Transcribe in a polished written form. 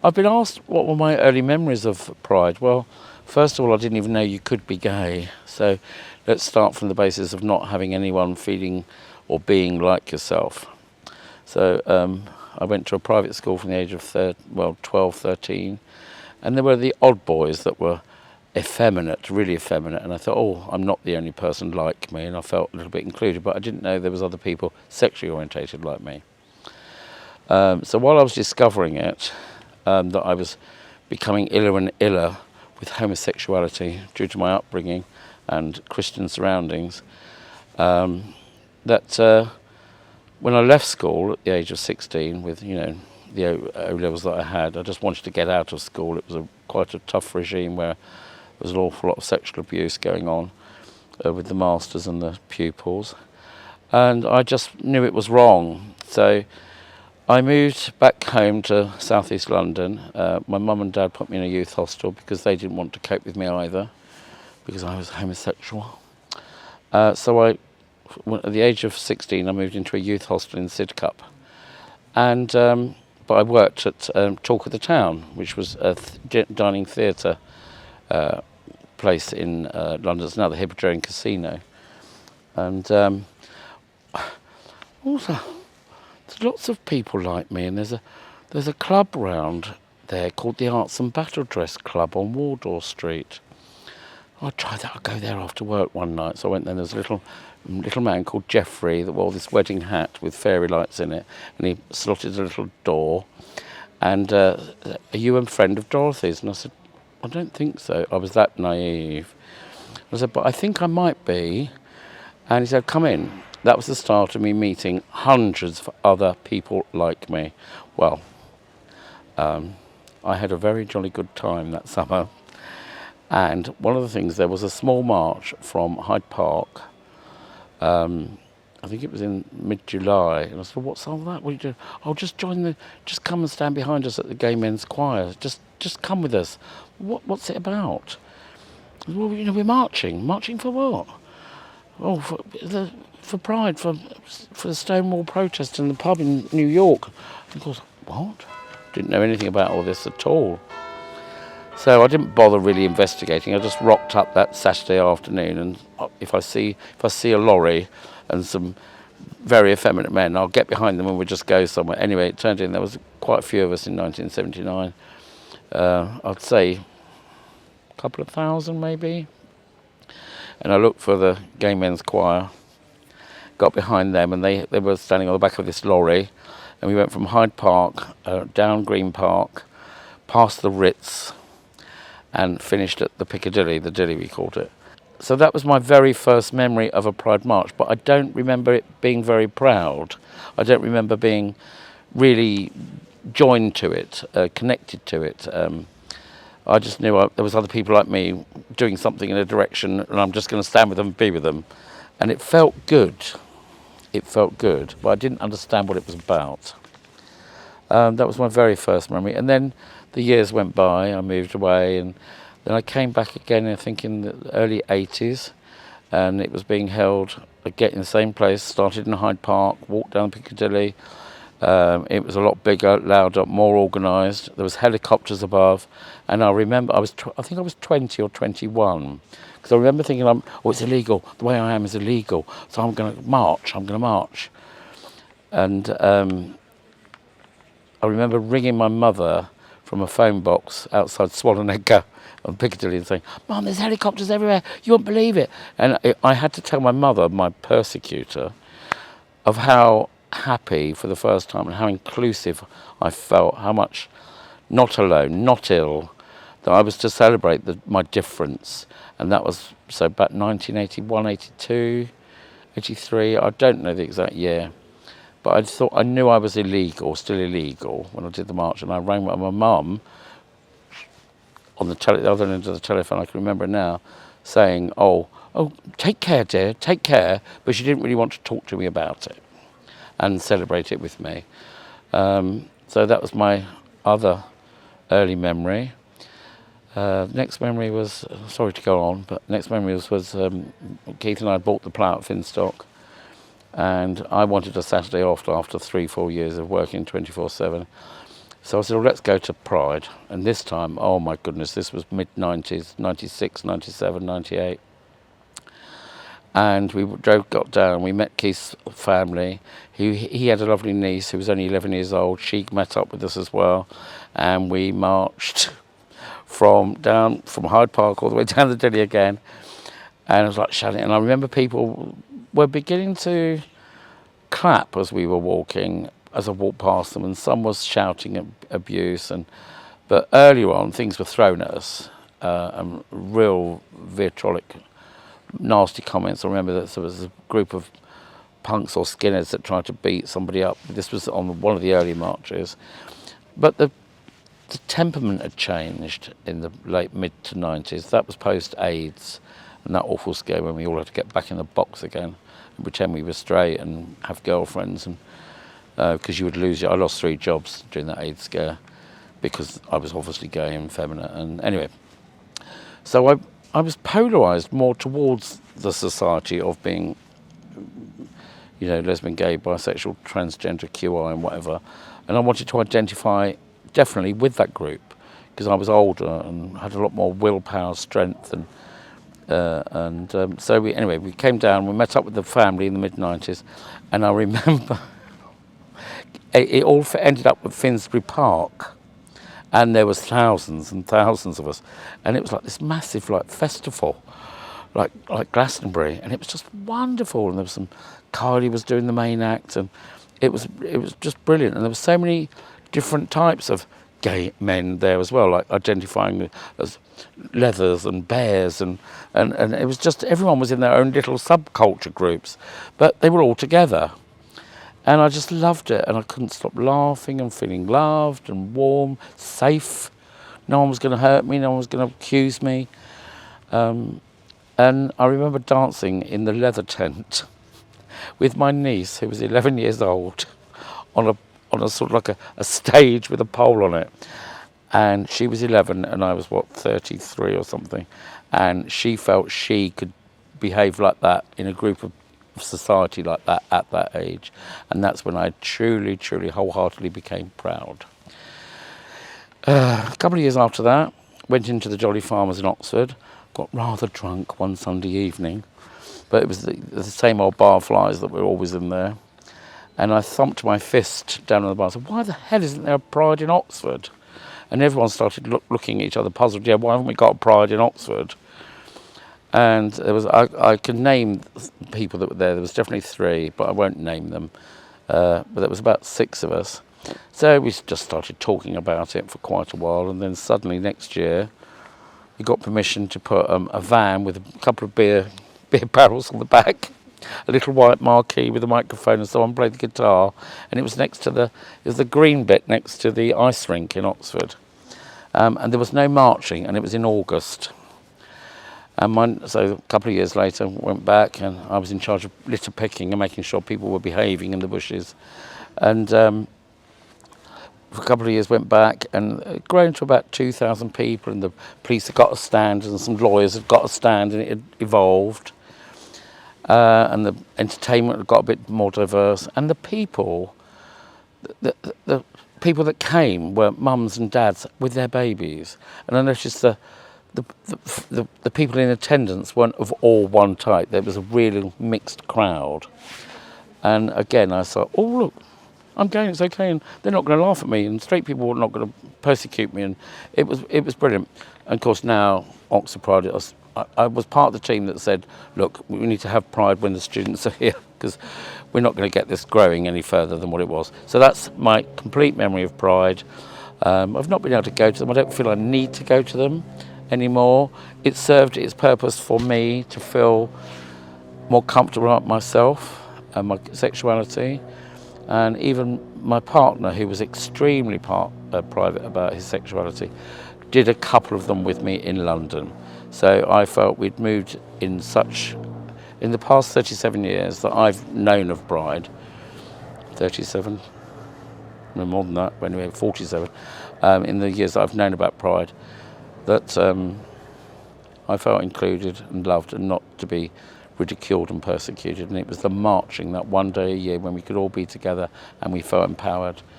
I've been asked what were my early memories of Pride. Well, first of all, I didn't even know you could be gay. So let's start from the basis of not having anyone feeling or being like yourself. So I went to a private school from the age of 12, 13, and there were the odd boys that were effeminate, really effeminate, and I thought, oh, I'm not the only person like me, and I felt a little bit included, but I didn't know there was other people sexually orientated like me. So while I was discovering it, that I was becoming iller and iller with homosexuality due to my upbringing and Christian surroundings, that when I left school at the age of 16 with, the O levels that I had, I just wanted to get out of school. It was quite a tough regime where there was an awful lot of sexual abuse going on with the masters and the pupils. And I just knew it was wrong. So I moved back home to southeast London. My mum and dad put me in a youth hostel because they didn't want to cope with me either, because I was homosexual. So at the age of 16, I moved into a youth hostel in Sidcup. And but I worked at Talk of the Town, which was a dining theatre place in London. It's now the Hippodrome Casino. And also, there's lots of people like me, and there's a club round there called the Arts and Battle Dress Club on Wardour Street. I'd try that. I'd go there after work one night. So I went there. There was a little man called Geoffrey that wore this wedding hat with fairy lights in it, and he slotted a little door. And are you a friend of Dorothy's? And I said, I don't think so. I was that naive. I said, but I think I might be. And he said, come in. That was the start of me meeting hundreds of other people like me. Well, I had a very jolly good time that summer. And one of the things, there was a small march from Hyde Park. I think it was in mid-July. And I said, what's all that? What are you doing? Oh, just come and stand behind us at the Gay Men's Choir. Just come with us. What's it about? Well, we're marching. Marching for what? Oh, for Pride, for the Stonewall protest in the pub in New York. And of course, what? Didn't know anything about all this at all. So I didn't bother really investigating. I just rocked up that Saturday afternoon, and if I see a lorry and some very effeminate men, I'll get behind them and we'll just go somewhere. Anyway, it turned in there was quite a few of us in 1979. I'd say a couple of thousand maybe. And I looked for the Gay Men's Choir, got behind them, and they were standing on the back of this lorry, and we went from Hyde Park, down Green Park, past the Ritz, and finished at the Piccadilly, the Dilly we called it. So that was my very first memory of a Pride March, but I don't remember it being very proud. I don't remember being really joined to it, connected to it. I just knew there was other people like me doing something in a direction, and I'm just going to stand with them and be with them. And it felt good. It felt good, but I didn't understand what it was about. That was my very first memory. And then the years went by, I moved away, and then I came back again, I think in the early 80s, and it was being held again in the same place, started in Hyde Park, walked down Piccadilly. It was a lot bigger, louder, more organised. There was helicopters above, and I remember I think I was 20 or 21, because I remember thinking, it's illegal. The way I am is illegal, so I'm going to march. And I remember ringing my mother from a phone box outside Swallow-Edgar on Piccadilly and saying, Mum, there's helicopters everywhere. You won't believe it. And I had to tell my mother, my persecutor, of how happy for the first time and how inclusive I felt, how much not alone, not ill, that I was to celebrate my difference. And that was so back 1981, 82, 83, I don't know the exact year. But I knew I was still illegal when I did the march, and I rang my mum on the other end of the telephone, I can remember now, saying, oh, take care, dear, take care, but she didn't really want to talk to me about it and celebrate it with me. So that was my other early memory. Next memory was, sorry to go on, but next memory was Keith and I bought the plough at Finstock, and I wanted a Saturday off after 3-4 years of working 24/7. So I said, well, let's go to Pride. And this time, oh my goodness, this was mid-90s, 96, 97, 98. And we got down, we met Keith's family. He had a lovely niece who was only 11 years old. She met up with us as well. And we marched from Hyde Park all the way down to Delhi again. And I was like shouting. And I remember people were beginning to clap as we were walking, as I walked past them. And some was shouting abuse. But earlier on, things were thrown at us. And real vitriolic, nasty comments. I remember that there was a group of punks or skinheads that tried to beat somebody up. This was on one of the early marches. But the temperament had changed in the late mid to 90s. That was post-AIDS and that awful scare when we all had to get back in the box again and pretend we were straight and have girlfriends. And because you would lose I lost 3 jobs during that AIDS scare because I was obviously gay and feminine. And anyway, so I was polarised more towards the society of being, lesbian, gay, bisexual, transgender, QI and whatever. And I wanted to identify definitely with that group because I was older and had a lot more willpower, strength. So we came down, we met up with the family in the mid-90s. And I remember it all ended up at Finsbury Park. And there was thousands and thousands of us, and it was like this massive festival, like Glastonbury, and it was just wonderful. And there was Kylie was doing the main act, and it was just brilliant. And there were so many different types of gay men there as well, like identifying as leathers and bears, and it was just everyone was in their own little subculture groups, but they were all together. And I just loved it, and I couldn't stop laughing and feeling loved and warm, safe. No one was going to hurt me, no one was going to accuse me. And I remember dancing in the leather tent with my niece, who was 11 years old, on a sort of like a stage with a pole on it. And she was 11, and I was, 33 or something. And she felt she could behave like that in a group of society like that at that age, and that's when I truly wholeheartedly became proud. A couple of years after that, went into the Jolly Farmers in Oxford, got rather drunk one Sunday evening, but it was the same old barflies that were always in there, and I thumped my fist down on the bar and said, why the hell isn't there a Pride in Oxford? And everyone started looking at each other puzzled. Why haven't we got a Pride in Oxford? And there was, I can name people that were there. There was definitely 3, but I won't name them. But there was about 6 of us. So we just started talking about it for quite a while. And then suddenly next year, we got permission to put a van with a couple of beer barrels on the back, a little white marquee with a microphone, and someone played the guitar. And it was it was the green bit next to the ice rink in Oxford. And there was no marching, and it was in August. So a couple of years later, went back, and I was in charge of litter picking and making sure people were behaving in the bushes. And for a couple of years went back, and it grown to about 2,000 people, and the police had got a stand, and some lawyers had got a stand, and it had evolved. And the entertainment had got a bit more diverse, and the people that came were mums and dads with their babies. And I noticed the people in attendance weren't of all one type. There was a really mixed crowd. And again, I thought, oh, look, I'm going, it's okay, and they're not going to laugh at me, and straight people are not going to persecute me, and it was brilliant. And of course now, Oxford Pride, I was part of the team that said, look, we need to have Pride when the students are here, because we're not going to get this growing any further than what it was. So that's my complete memory of Pride. I've not been able to go to them. I don't feel I need to go to them anymore. It served its purpose for me to feel more comfortable about myself and my sexuality. And even my partner, who was extremely private about his sexuality, did a couple of them with me in London. So I felt we'd moved in the past 37 years that I've known of Pride, 37, no more than that, but anyway, 47, in the years that I've known about Pride, that I felt included and loved and not to be ridiculed and persecuted. And it was the marching, that one day a year when we could all be together and we felt empowered.